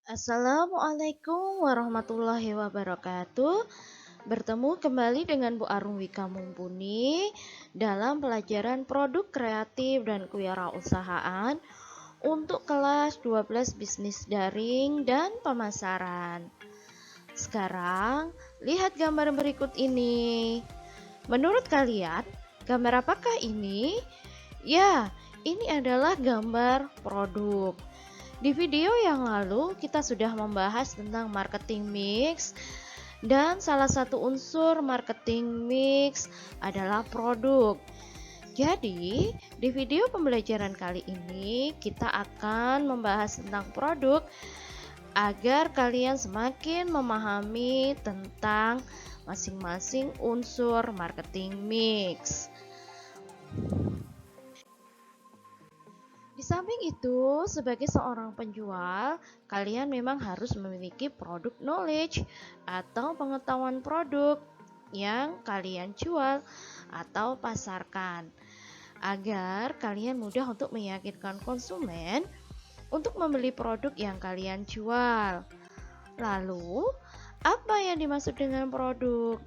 Assalamualaikum warahmatullahi wabarakatuh. Bertemu kembali dengan Bu Arung Wika Mumpuni dalam pelajaran produk kreatif dan kewirausahaan untuk kelas 12 bisnis daring dan pemasaran. Sekarang, lihat gambar berikut ini. Menurut kalian, gambar apakah ini? Ya, ini adalah gambar produk. Di video yang lalu kita sudah membahas tentang marketing mix dan salah satu unsur marketing mix adalah produk. Jadi, di video pembelajaran kali ini kita akan membahas tentang produk agar kalian semakin memahami tentang masing-masing unsur marketing mix. Di samping itu, sebagai seorang penjual, kalian memang harus memiliki produk knowledge atau pengetahuan produk yang kalian jual atau pasarkan, agar kalian mudah untuk meyakinkan konsumen untuk membeli produk yang kalian jual. Lalu, apa yang dimaksud dengan produk?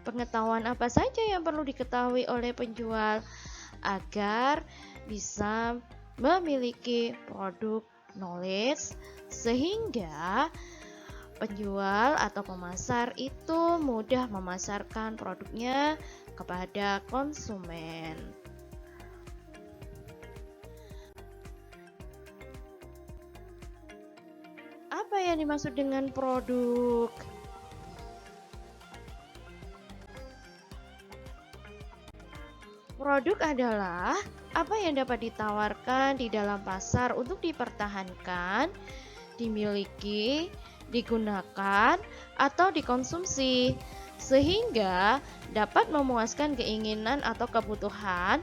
Pengetahuan apa saja yang perlu diketahui oleh penjual agar bisa memiliki produk knowledge sehingga penjual atau pemasar itu mudah memasarkan produknya kepada konsumen. Apa yang dimaksud dengan produk? Produk adalah apa yang dapat ditawarkan di dalam pasar untuk dipertahankan, dimiliki, digunakan, atau dikonsumsi, sehingga dapat memuaskan keinginan atau kebutuhan,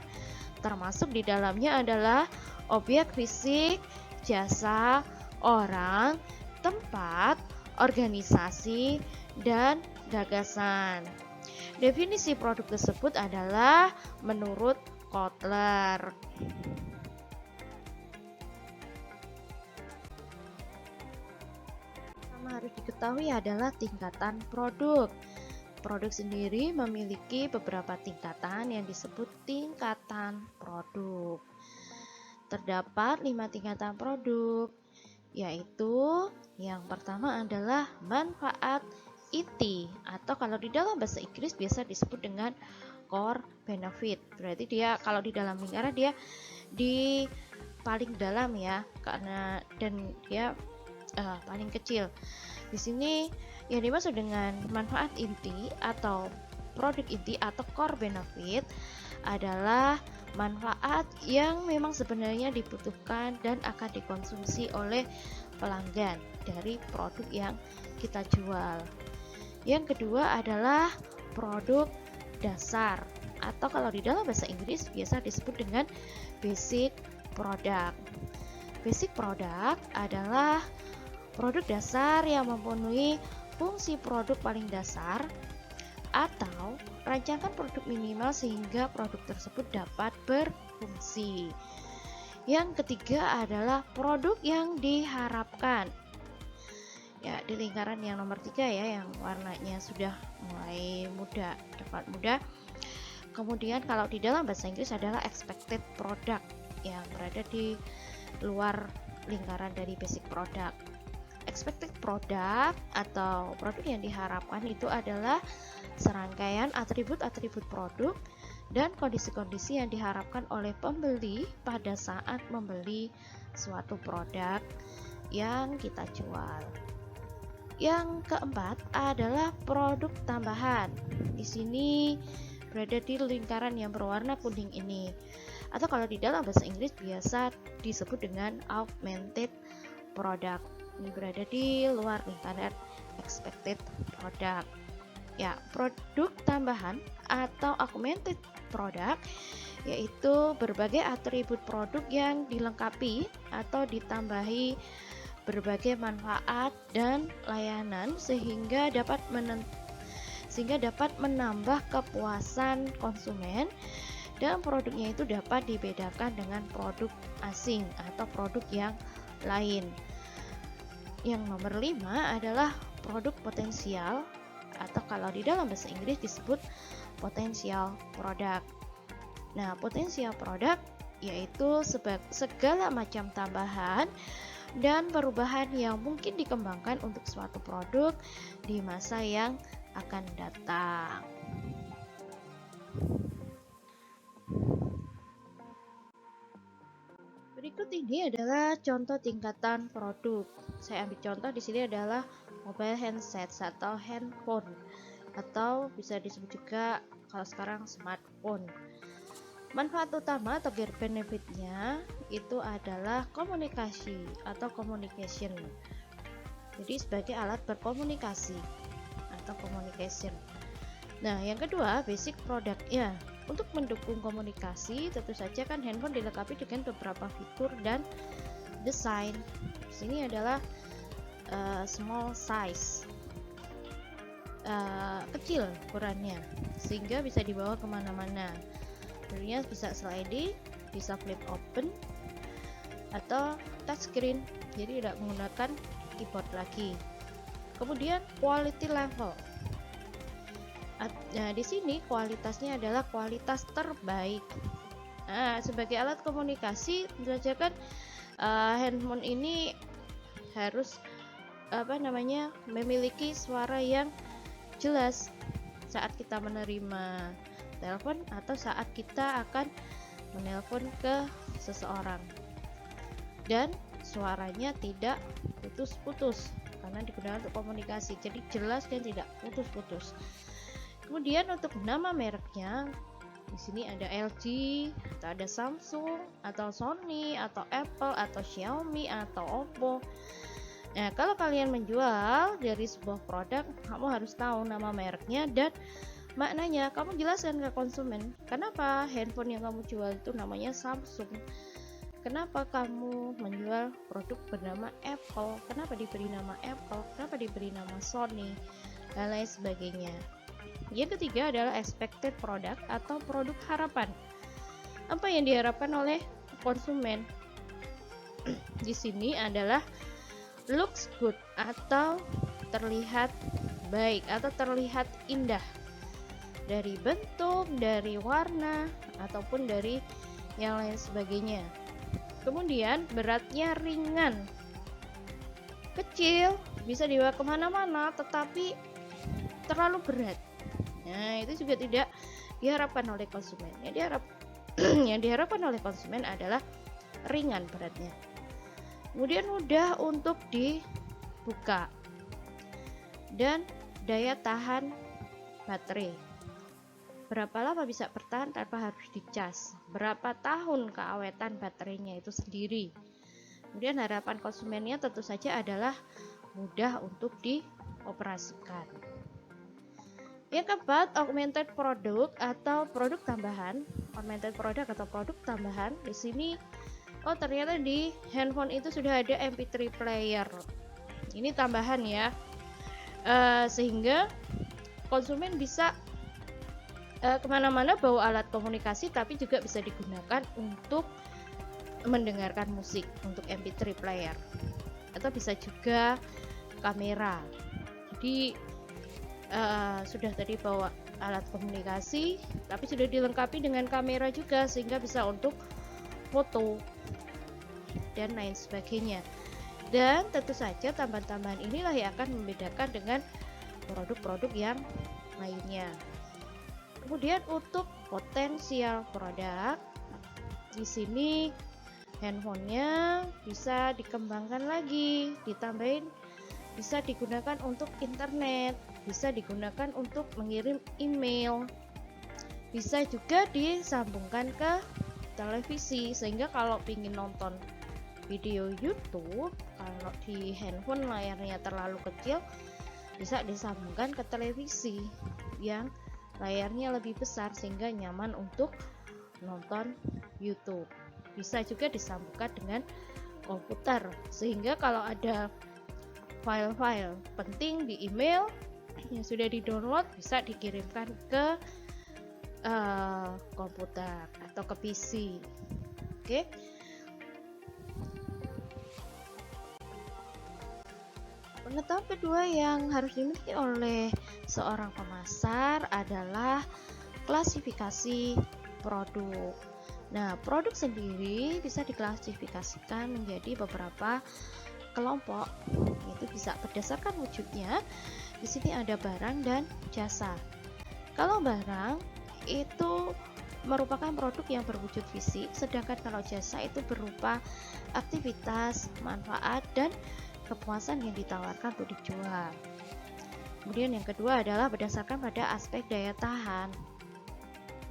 termasuk di dalamnya adalah objek fisik, jasa, orang, tempat, organisasi, dan gagasan. Definisi produk tersebut adalah menurut Kotler. Pertama harus diketahui adalah tingkatan produk. Produk sendiri memiliki beberapa tingkatan yang disebut tingkatan produk. Terdapat 5 tingkatan produk, yaitu yang pertama adalah manfaat inti, atau kalau di dalam bahasa Inggris biasa disebut dengan core benefit. Berarti dia kalau di dalam lingkaran dia di paling dalam ya, karena dan dia paling kecil. Di sini yang dimaksud dengan manfaat inti atau produk inti atau core benefit adalah manfaat yang memang sebenarnya dibutuhkan dan akan dikonsumsi oleh pelanggan dari produk yang kita jual. Yang kedua adalah produk dasar, atau kalau di dalam bahasa Inggris biasa disebut dengan basic product. Basic product adalah produk dasar yang memenuhi fungsi produk paling dasar atau rancangan produk minimal sehingga produk tersebut dapat berfungsi. Yang ketiga adalah produk yang diharapkan. Ya, di lingkaran yang nomor 3 ya, yang warnanya sudah mulai muda, dapat muda. Kemudian kalau di dalam bahasa Inggris adalah expected product yang berada di luar lingkaran dari basic product. Expected product atau produk yang diharapkan itu adalah serangkaian atribut-atribut produk dan kondisi-kondisi yang diharapkan oleh pembeli pada saat membeli suatu produk yang kita jual. Yang keempat adalah produk tambahan. Di sini berada di lingkaran yang berwarna kuning ini. Atau kalau di dalam bahasa Inggris biasa disebut dengan augmented product. Ini berada di luar lingkaran expected product. Ya, produk tambahan atau augmented product yaitu berbagai atribut produk yang dilengkapi atau ditambahi berbagai manfaat dan layanan sehingga dapat menambah kepuasan konsumen dan produknya itu dapat dibedakan dengan produk asing atau produk yang lain. Yang nomor 5 adalah produk potensial, atau kalau di dalam bahasa Inggris disebut potensial produk. Nah, potensial produk yaitu segala macam tambahan dan perubahan yang mungkin dikembangkan untuk suatu produk di masa yang akan datang. Berikut ini adalah contoh tingkatan produk. Saya ambil contoh di sini adalah mobile handset atau handphone, atau bisa disebut juga kalau sekarang smartphone. Manfaat utama atau benefitnya itu adalah komunikasi atau communication. Jadi sebagai alat berkomunikasi atau communication. Nah, yang kedua, basic produknya. Untuk mendukung komunikasi, tentu saja kan handphone dilengkapi dengan beberapa fitur dan desain. Di sini adalah small size, kecil ukurannya, sehingga bisa dibawa kemana-mana. Tentunya bisa sliding, bisa flip open, atau touchscreen, jadi tidak menggunakan keyboard lagi. Kemudian quality level. Nah, di sini kualitasnya adalah kualitas terbaik. Nah, sebagai alat komunikasi, tentu saja kan handphone ini harus memiliki suara yang jelas saat kita menerima telepon atau saat kita akan menelpon ke seseorang, dan suaranya tidak putus-putus karena digunakan untuk komunikasi, jadi jelas dan tidak putus-putus. Kemudian untuk nama mereknya, di sini ada LG, atau ada Samsung, atau Sony, atau Apple, atau Xiaomi, atau Oppo. Nah, kalau kalian menjual dari sebuah produk, kamu harus tahu nama mereknya dan maknanya. Kamu jelaskan ke konsumen, kenapa handphone yang kamu jual itu namanya Samsung, kenapa kamu menjual produk bernama Apple, kenapa diberi nama Apple, kenapa diberi nama Sony, dan lain sebagainya. Yang ketiga adalah expected product atau produk harapan. Apa yang diharapkan oleh konsumen? Di sini adalah looks good atau terlihat baik atau terlihat indah, dari bentuk, dari warna, ataupun dari yang lain sebagainya. Kemudian beratnya ringan, kecil, bisa dibawa kemana-mana, tetapi terlalu berat. Nah, itu juga tidak diharapkan oleh konsumen. Yang diharapkan oleh konsumen adalah ringan beratnya. Kemudian mudah untuk dibuka dan daya tahan baterai. Berapa lama bisa bertahan tanpa harus dicas? Berapa tahun keawetan baterainya itu sendiri? Kemudian harapan konsumennya tentu saja adalah mudah untuk dioperasikan. Yang keempat, augmented product atau produk tambahan. Augmented product atau produk tambahan. Di sini, ternyata di handphone itu sudah ada MP3 player. Ini tambahan ya, sehingga konsumen bisa kemana-mana bawa alat komunikasi, tapi juga bisa digunakan untuk mendengarkan musik untuk MP3 player, atau bisa juga kamera. Jadi sudah tadi bawa alat komunikasi, tapi sudah dilengkapi dengan kamera juga, sehingga bisa untuk foto dan lain sebagainya. Dan tentu saja tambahan-tambahan inilah yang akan membedakan dengan produk-produk yang lainnya. Kemudian untuk potensial produk, di sini handphonenya bisa dikembangkan lagi, ditambahin, bisa digunakan untuk internet, bisa digunakan untuk mengirim email, bisa juga disambungkan ke televisi, sehingga kalau ingin nonton video YouTube, kalau di handphone layarnya terlalu kecil, bisa disambungkan ke televisi yang layarnya lebih besar sehingga nyaman untuk nonton YouTube. Bisa juga disambungkan dengan komputer, sehingga kalau ada file-file penting di email yang sudah di-download bisa dikirimkan ke komputer atau ke PC. Oke. Pengetahuan kedua yang harus dimiliki oleh seorang pemasar adalah klasifikasi produk. Nah, produk sendiri bisa diklasifikasikan menjadi beberapa kelompok, yaitu bisa berdasarkan wujudnya. Di sini ada barang dan jasa. Kalau barang itu merupakan produk yang berwujud fisik, sedangkan kalau jasa itu berupa aktivitas, manfaat, dan kepuasan yang ditawarkan untuk dijual. Kemudian yang kedua adalah berdasarkan pada aspek daya tahan.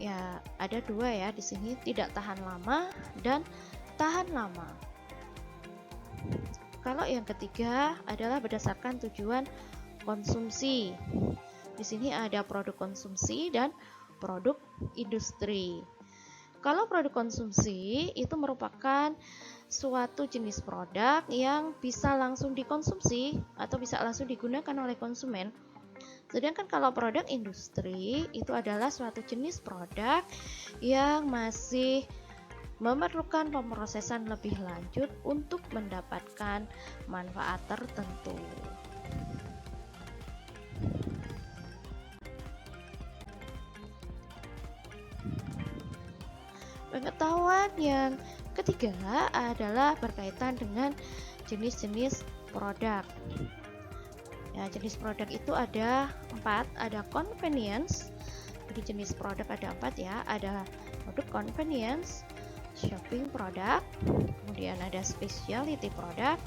Ya, ada dua ya di sini, tidak tahan lama dan tahan lama. Kalau yang ketiga adalah berdasarkan tujuan konsumsi. Di sini ada produk konsumsi dan produk industri. Kalau produk konsumsi itu merupakan suatu jenis produk yang bisa langsung dikonsumsi atau bisa langsung digunakan oleh konsumen. Sedangkan kalau produk industri itu adalah suatu jenis produk yang masih memerlukan pemrosesan lebih lanjut untuk mendapatkan manfaat tertentu. Pengetahuan yang ketiga adalah berkaitan dengan jenis-jenis produk. Ya, jenis produk itu ada 4, ada convenience. Jadi jenis produk ada 4 ya, ada produk convenience, shopping product, kemudian ada specialty product,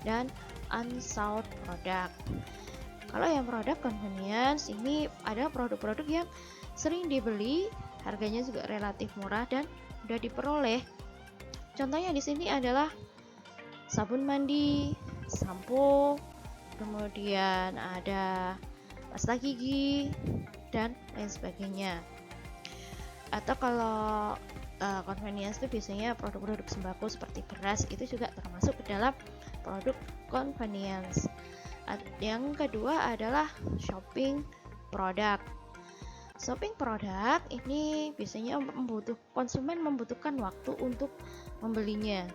dan unsought product. Kalau yang produk convenience ini ada produk-produk yang sering dibeli, harganya juga relatif murah dan mudah diperoleh. Contohnya di sini adalah sabun mandi, sampo, kemudian ada pasta gigi dan lain sebagainya. Atau kalau convenience itu biasanya produk-produk sembako seperti beras, itu juga termasuk ke dalam produk convenience. Yang kedua adalah shopping product. Shopping product ini biasanya konsumen membutuhkan waktu untuk membelinya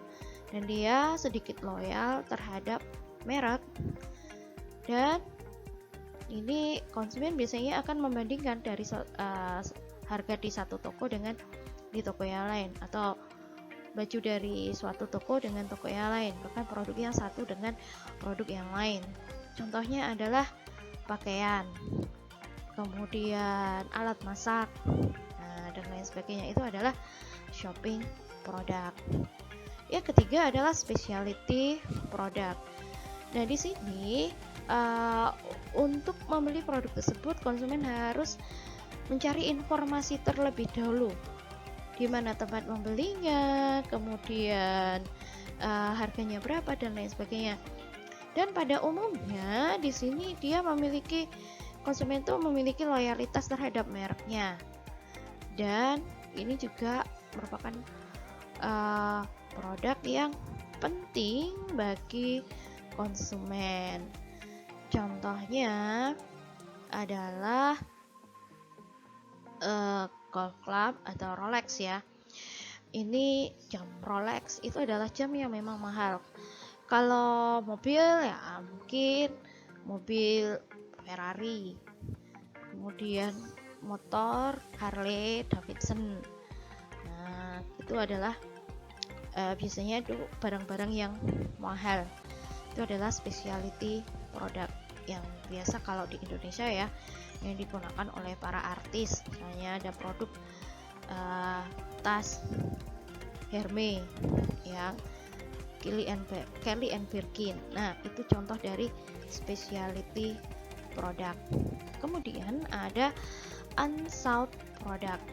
dan dia sedikit loyal terhadap merek. Dan ini konsumen biasanya akan membandingkan dari harga di satu toko dengan di toko yang lain, atau baju dari suatu toko dengan toko yang lain, bahkan produk yang satu dengan produk yang lain. Contohnya adalah pakaian, kemudian alat masak, dan lain sebagainya. Itu adalah shopping product. Yang ketiga adalah specialty product. Nah, di sini untuk membeli produk tersebut konsumen harus mencari informasi terlebih dahulu, di mana tempat membelinya, kemudian harganya berapa dan lain sebagainya. Dan pada umumnya di sini konsumen itu memiliki loyalitas terhadap mereknya. Dan ini juga merupakan produk yang penting bagi konsumen. Contohnya adalah golf club atau Rolex ya. Ini jam Rolex itu adalah jam yang memang mahal. Kalau mobil ya mungkin mobil Ferrari, kemudian motor Harley Davidson. Nah, itu adalah biasanya itu barang-barang yang mahal. Itu adalah specialty product yang biasa kalau di Indonesia ya, yang digunakan oleh para artis. Misalnya ada produk tas Hermes yang Kelly and Birkin. Nah, itu contoh dari specialty product. Kemudian ada unsought product.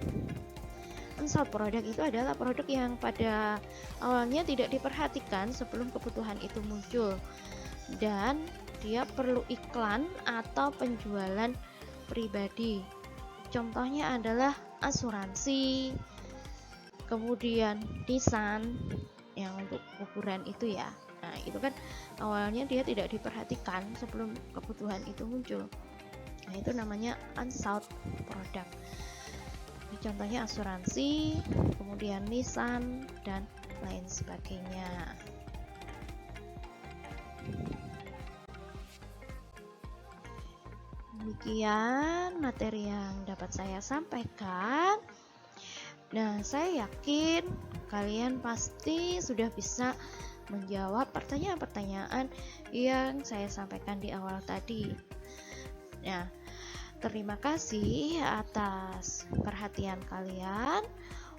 Unsought product itu adalah produk yang pada awalnya tidak diperhatikan sebelum kebutuhan itu muncul, dan dia perlu iklan atau penjualan pribadi. Contohnya adalah asuransi, kemudian Nissan yang untuk ukuran itu ya. Nah, itu kan awalnya dia tidak diperhatikan sebelum kebutuhan itu muncul. Nah, itu namanya unsought product. Ini contohnya asuransi, kemudian Nissan dan lain sebagainya. demikian materi yang dapat saya sampaikan. Nah, saya yakin kalian pasti sudah bisa menjawab pertanyaan-pertanyaan yang saya sampaikan di awal tadi. Nah, terima kasih atas perhatian kalian.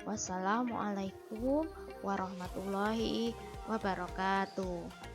Wassalamualaikum warahmatullahi wabarakatuh.